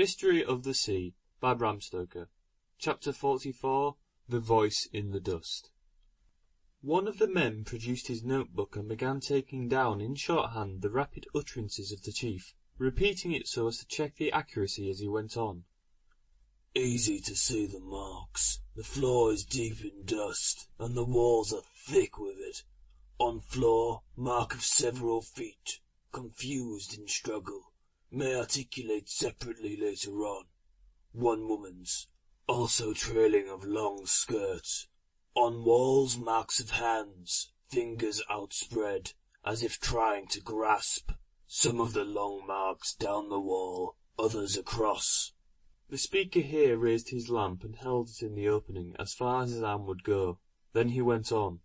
Mystery of the Sea by Bram Stoker. Chapter 44. The Voice in the Dust. One of the men produced his notebook and began taking down in shorthand the rapid utterances of the chief, repeating it so as to check the accuracy as he went on. Easy to see the marks. The floor is deep in dust, and the walls are thick with it. On floor, mark of several feet, confused in struggle. May articulate separately later on. One woman's, also trailing of long skirts. On walls, marks of hands, fingers outspread, as if trying to grasp. Some of the long marks down the wall, others across. The speaker here raised his lamp and held it in the opening as far as his arm would go. Then he went on.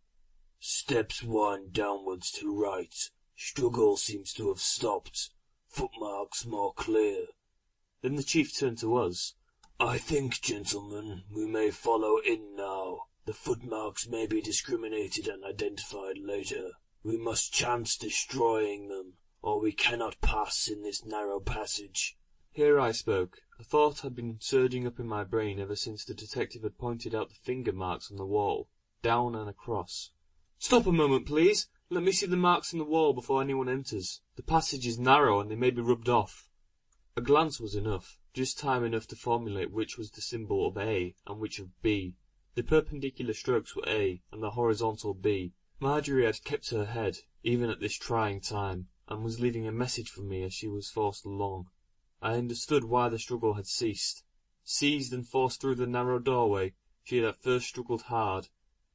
Steps wind downwards to right. Struggle seems to have stopped. Footmarks more clear. Then the chief turned to us. I think, gentlemen, we may follow in now. The footmarks may be discriminated and identified later. We must chance destroying them, or we cannot pass in this narrow passage. Here I spoke. A thought had been surging up in my brain ever since the detective had pointed out the finger marks on the wall, down and across. Stop a moment, please. Let me see the marks on the wall before anyone enters. The passage is narrow, and they may be rubbed off. A glance was enough, just time enough to formulate which was the symbol of A and which of B. The perpendicular strokes were A, and the horizontal B. Marjorie had kept her head, even at this trying time, and was leaving a message for me as she was forced along. I understood why the struggle had ceased. Seized and forced through the narrow doorway, she had at first struggled hard.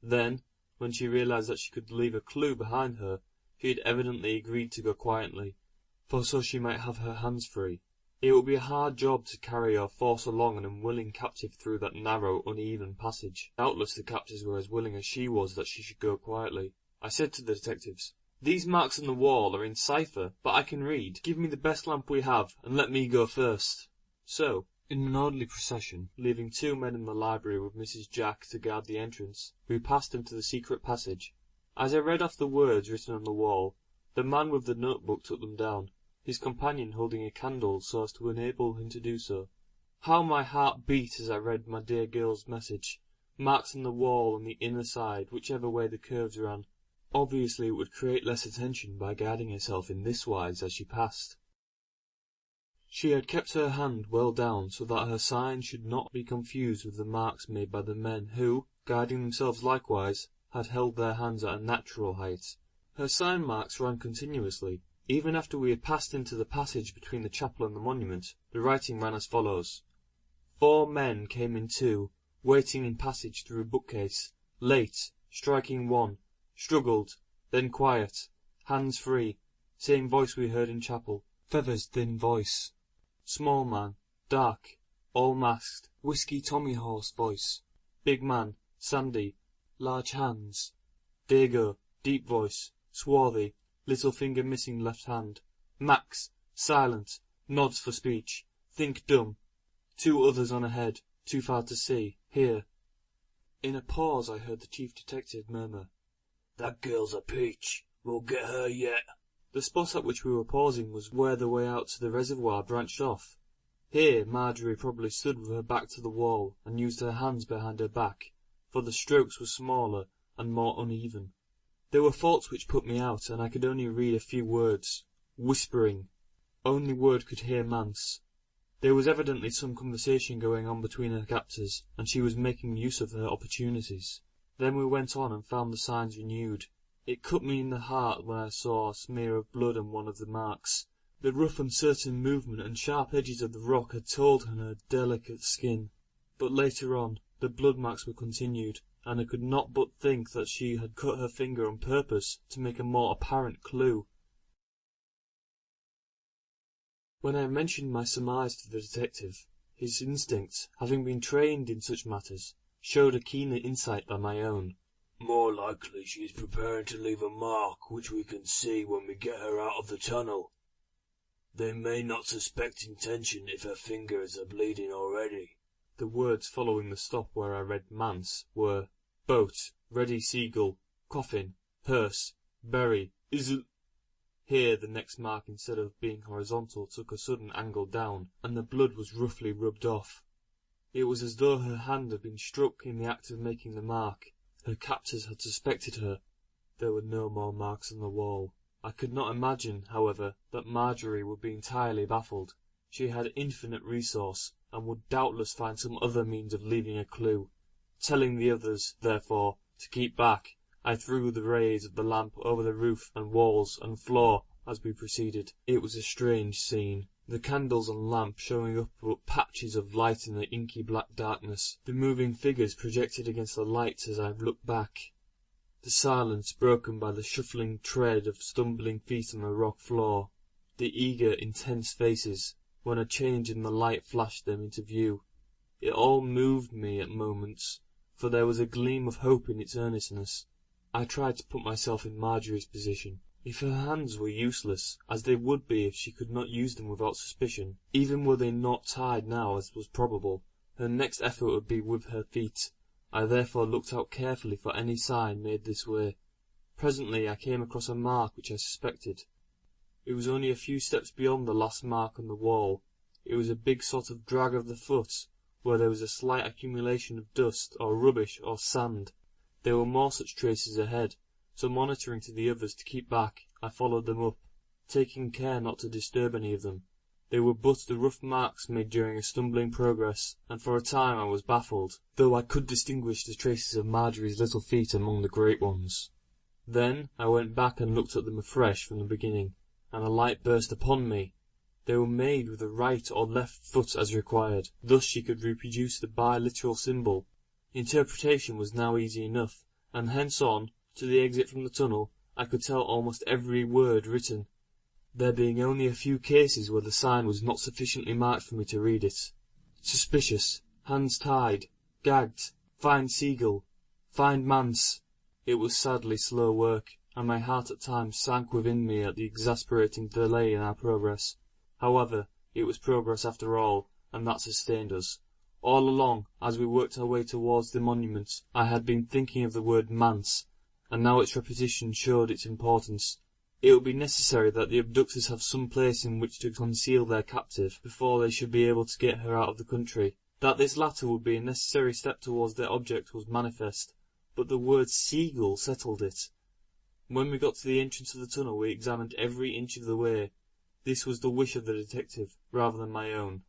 Then, when she realized that she could leave a clue behind her, she had evidently agreed to go quietly, for so she might have her hands free. It would be a hard job to carry or force along an unwilling captive through that narrow, uneven passage. Doubtless the captors were as willing as she was that she should go quietly. I said to the detectives, "These marks on the wall are in cipher, but I can read. Give me the best lamp we have, and let me go first." So, in an orderly procession, leaving 2 men in the library with Mrs. Jack to guard the entrance, we passed into the secret passage. As I read off the words written on the wall, the man with the notebook took them down, his companion holding a candle so as to enable him to do so. How my heart beat as I read my dear girl's message. Marks on the wall on the inner side, whichever way the curves ran. Obviously it would create less attention by guiding herself in this wise as she passed. She had kept her hand well down so that her sign should not be confused with the marks made by the men who, guiding themselves likewise, had held their hands at a natural height. Her sign marks ran continuously. Even after we had passed into the passage between the chapel and the monument, the writing ran as follows. 4 men came in 2, waiting in passage through bookcase, late, striking 1, struggled, then quiet, hands free, same voice we heard in chapel, feathers thin voice. Small man, dark, all masked, Whiskey Tommy horse voice. Big man, sandy, large hands. Dago, deep voice, swarthy, little finger missing left hand. Max, silent, nods for speech, think dumb. 2 others on ahead, too far to see, here. In a pause I heard the chief detective murmur, That girl's a peach. We'll get her yet. The spot at which we were pausing was where the way out to the reservoir branched off. Here Marjorie probably stood with her back to the wall, and used her hands behind her back, for the strokes were smaller and more uneven. There were faults which put me out, and I could only read a few words. Whispering. Only word could hear Mance. There was evidently some conversation going on between her captors, and she was making use of her opportunities. Then we went on and found the signs renewed. It cut me in the heart when I saw a smear of blood on one of the marks. The rough uncertain movement and sharp edges of the rock had told on her delicate skin. But later on, the blood marks were continued, and I could not but think that she had cut her finger on purpose to make a more apparent clue. When I mentioned my surmise to the detective, his instincts, having been trained in such matters, showed a keener insight than my own. More likely she is preparing to leave a mark which we can see when we get her out of the tunnel. They may not suspect intention if her fingers are bleeding already. The words following the stop where I read Mance were boat, ready seagull, coffin, hearse, bury, isn't. Here the next mark, instead of being horizontal, took a sudden angle down, and the blood was roughly rubbed off. It was as though her hand had been struck in the act of making the mark. Her captors had suspected her. There were no more marks on the wall. I could not imagine, however, that Marjorie would be entirely baffled. She had infinite resource, and would doubtless find some other means of leaving a clue. Telling the others, therefore, to keep back, I threw the rays of the lamp over the roof and walls and floor as we proceeded. It was a strange scene, the candles and lamp showing up but patches of light in the inky black darkness, the moving figures projected against the lights as I looked back, the silence broken by the shuffling tread of stumbling feet on the rock floor, the eager, intense faces, when a change in the light flashed them into view. It all moved me at moments, for there was a gleam of hope in its earnestness. I tried to put myself in Marjorie's position. If her hands were useless, as they would be if she could not use them without suspicion, even were they not tied now, as was probable, her next effort would be with her feet. I therefore looked out carefully for any sign made this way. Presently I came across a mark which I suspected. It was only a few steps beyond the last mark on the wall. It was a big sort of drag of the foot, where there was a slight accumulation of dust, or rubbish, or sand. There were more such traces ahead, so monitoring to the others to keep back, I followed them up, taking care not to disturb any of them. They were but the rough marks made during a stumbling progress, and for a time I was baffled, though I could distinguish the traces of Marjorie's little feet among the great ones. Then I went back and looked at them afresh from the beginning, and a light burst upon me. They were made with the right or left foot as required. Thus she could reproduce the biliteral symbol. Interpretation was now easy enough, and hence on, to the exit from the tunnel, I could tell almost every word written, there being only a few cases where the sign was not sufficiently marked for me to read it. Suspicious, hands tied, gagged, find Seagull, find Manse. It was sadly slow work, and my heart at times sank within me at the exasperating delay in our progress. However, it was progress after all, and that sustained us. All along, as we worked our way towards the monument, I had been thinking of the word manse, and now its repetition showed its importance. It would be necessary that the abductors have some place in which to conceal their captive, before they should be able to get her out of the country. That this latter would be a necessary step towards their object was manifest, but the word Seagull settled it. When we got to the entrance of the tunnel we examined every inch of the way. This was the wish of the detective, rather than my own.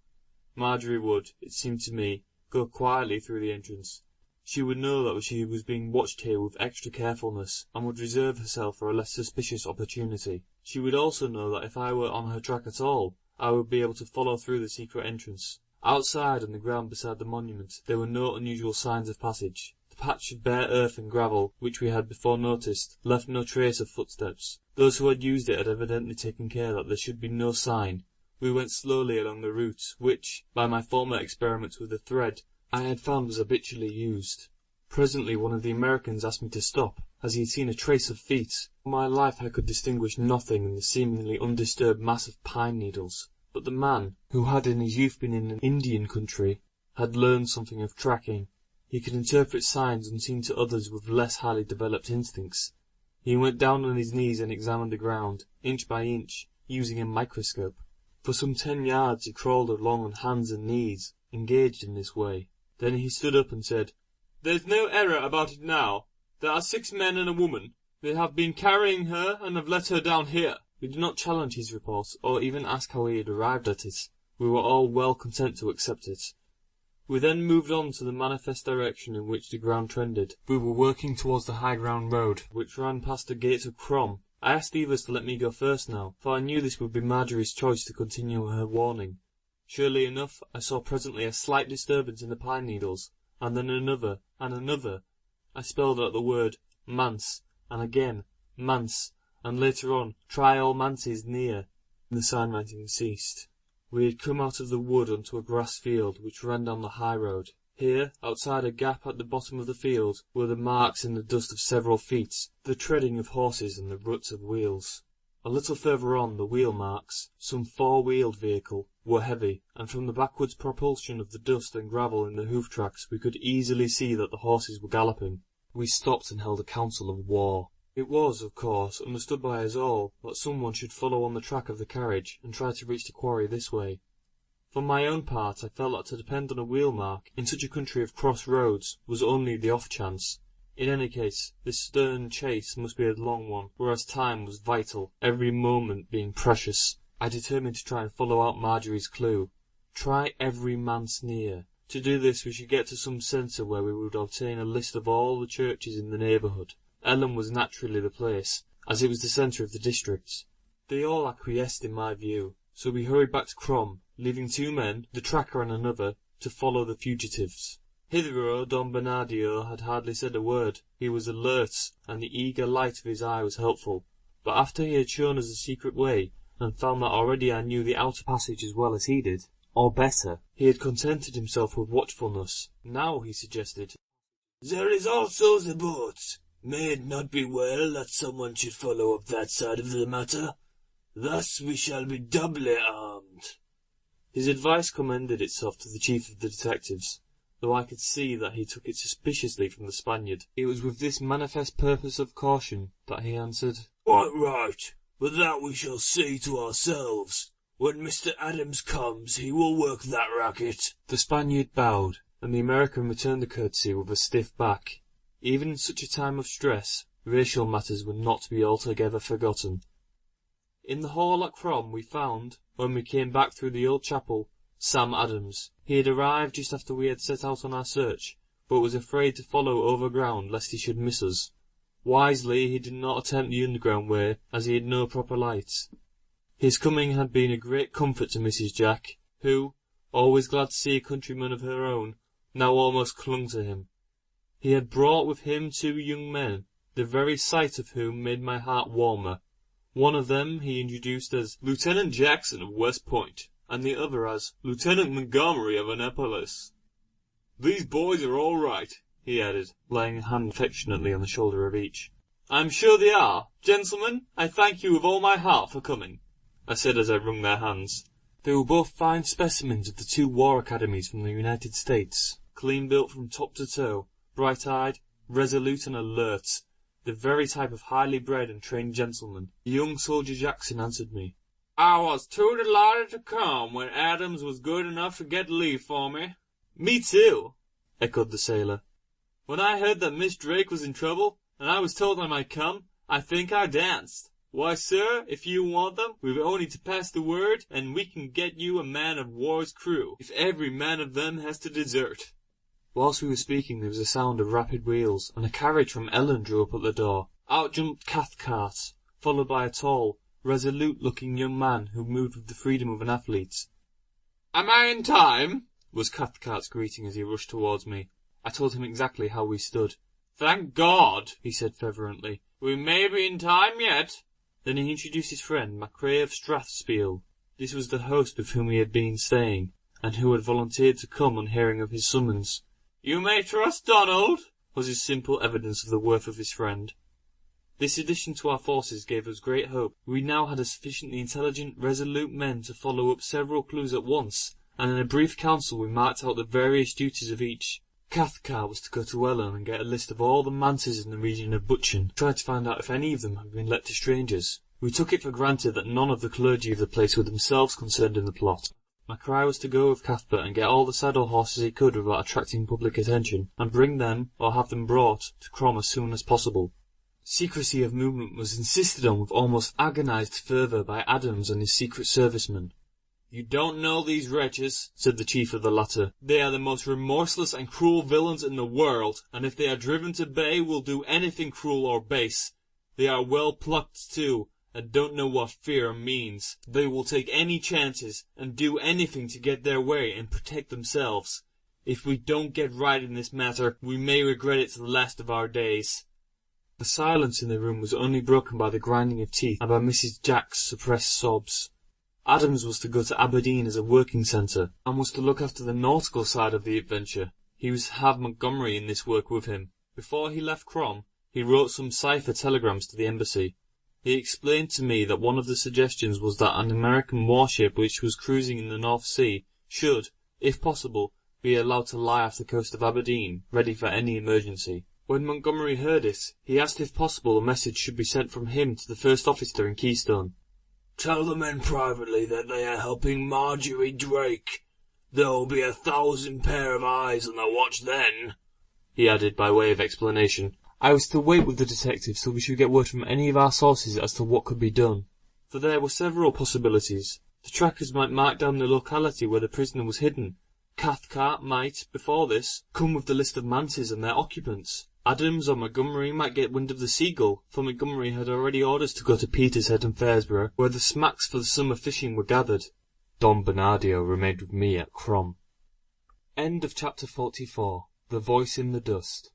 Marjorie would, it seemed to me, go quietly through the entrance. She would know that she was being watched here with extra carefulness, and would reserve herself for a less suspicious opportunity. She would also know that if I were on her track at all, I would be able to follow through the secret entrance. Outside, on the ground beside the monument, there were no unusual signs of passage. The patch of bare earth and gravel, which we had before noticed, left no trace of footsteps. Those who had used it had evidently taken care that there should be no sign. We went slowly along the route, which, by my former experiments with the thread, I had found was habitually used. Presently one of the Americans asked me to stop, as he had seen a trace of feet. For my life I could distinguish nothing in the seemingly undisturbed mass of pine needles, but the man, who had in his youth been in an Indian country, had learned something of tracking. He could interpret signs unseen to others with less highly developed instincts. He went down on his knees and examined the ground, inch by inch, using a microscope. For some 10 yards he crawled along on hands and knees, engaged in this way. Then he stood up and said, "There's no error about it now. There are 6 men and a woman. They have been carrying her and have let her down here." We did not challenge his report, or even ask how he had arrived at it. We were all well content to accept it. We then moved on to the manifest direction in which the ground trended. We were working towards the high ground road, which ran past the gates of Crom. I asked Evers to let me go first now, for I knew this would be Marjorie's choice to continue her warning. Surely enough, I saw presently a slight disturbance in the pine needles, and then another, and another. I spelled out the word manse, and again manse, and later on, try all manses near. The sign writing ceased. We had come out of the wood onto a grass field which ran down the high road. Here, outside a gap at the bottom of the field, were the marks in the dust of several feet, the treading of horses and the ruts of wheels. A little further on, the wheel marks, some 4-wheeled vehicle, were heavy, and from the backwards propulsion of the dust and gravel in the hoof tracks we could easily see that the horses were galloping. We stopped and held a council of war. It was, of course, understood by us all that someone should follow on the track of the carriage and try to reach the quarry this way. For my own part, I felt that to depend on a wheel mark in such a country of cross roads was only the off chance. In any case, this stern chase must be a long one, whereas time was vital, every moment being precious. I determined to try and follow out Marjorie's clue. Try every man sneer. To do this we should get to some centre where we would obtain a list of all the churches in the neighbourhood. Ellen was naturally the place, as it was the centre of the district. They all acquiesced in my view, so we hurried back to Crom, leaving 2 men, the tracker and another, to follow the fugitives. Hitherto Don Bernardio had hardly said a word. He was alert, and the eager light of his eye was helpful. But after he had shown us the secret way, and found that already I knew the outer passage as well as he did, or better, he had contented himself with watchfulness. Now, he suggested, "There is also the boat. May it not be well that someone should follow up that side of the matter? Thus we shall be doubly armed." His advice commended itself to the chief of the detectives, though I could see that he took it suspiciously from the Spaniard. It was with this manifest purpose of caution that he answered, "Quite right, but that we shall see to ourselves. When Mr. Adams comes, he will work that racket." The Spaniard bowed, and the American returned the courtesy with a stiff back. Even in such a time of stress, racial matters were not to be altogether forgotten. In the hall at Crom we found, when we came back through the old chapel, Sam Adams. He had arrived just after we had set out on our search, but was afraid to follow over ground lest he should miss us. Wisely he did not attempt the underground way, as he had no proper lights. His coming had been a great comfort to Mrs. Jack, who, always glad to see a countryman of her own, now almost clung to him. He had brought with him 2 young men, the very sight of whom made my heart warmer. One of them he introduced as Lieutenant Jackson of West Point, and the other as Lieutenant Montgomery of Annapolis. "These boys are all right," he added, laying a hand affectionately on the shoulder of each. "I'm sure they are. Gentlemen, I thank you with all my heart for coming," I said as I wrung their hands. They were both fine specimens of the 2 war academies from the United States, clean built from top to toe, bright-eyed, resolute and alert, the very type of highly bred and trained gentleman. The young soldier Jackson answered me. "I was too delighted to come when Adams was good enough to get leave for me." "Me too," echoed the sailor. "When I heard that Miss Drake was in trouble, and I was told I might come, I think I danced. Why, sir, if you want them, we've only to pass the word, and we can get you a man-of-war's crew, if every man of them has to desert." Whilst we were speaking there was a sound of rapid wheels, and a carriage from Ellen drew up at the door. Out jumped Cathcart, followed by a tall, resolute-looking young man who moved with the freedom of an athlete. "Am I in time?" was Cathcart's greeting as he rushed towards me. I told him exactly how we stood. "Thank God," he said fervently. "We may be in time yet." Then he introduced his friend, Macrae of Strathspiel. This was the host with whom he had been staying, and who had volunteered to come on hearing of his summons. "You may trust Donald," was his simple evidence of the worth of his friend. This addition to our forces gave us great hope. We now had a sufficiently intelligent, resolute men to follow up several clues at once, and in a brief council we marked out the various duties of each. Cathcart was to go to Ellen and get a list of all the manses in the region of Butchen, try to find out if any of them had been let to strangers. We took it for granted that none of the clergy of the place were themselves concerned in the plot. Macrae was to go with Cathcart and get all the saddle horses he could without attracting public attention, and bring them, or have them brought, to Crom as soon as possible. Secrecy of movement was insisted on with almost agonized fervour by Adams and his secret servicemen. "You don't know these wretches," said the chief of the latter. "They are the most remorseless and cruel villains in the world, and if they are driven to bay will do anything cruel or base. They are well plucked too, and don't know what fear means. They will take any chances, and do anything to get their way and protect themselves. If we don't get right in this matter, we may regret it to the last of our days." The silence in the room was only broken by the grinding of teeth and by Mrs. Jack's suppressed sobs. Adams was to go to Aberdeen as a working centre, and was to look after the nautical side of the adventure. He was to have Montgomery in this work with him. Before he left Crom, he wrote some cipher telegrams to the embassy. He explained to me that one of the suggestions was that an American warship which was cruising in the North Sea should, if possible, be allowed to lie off the coast of Aberdeen, ready for any emergency. When Montgomery heard this, he asked if possible a message should be sent from him to the first officer in Keystone. "Tell the men privately that they are helping Marjorie Drake. There will be 1,000 pair of eyes on the watch then," he added by way of explanation. I was to wait with the detective till we should get word from any of our sources as to what could be done. For there were several possibilities. The trackers might mark down the locality where the prisoner was hidden. Cathcart might, before this, come with the list of manses and their occupants. Adams or Montgomery might get wind of the Seagull, for Montgomery had already orders to go to Petershead and Fairsborough, where the smacks for the summer fishing were gathered. Don Bernardio remained with me at Crom. End of chapter 44. The Voice in the Dust.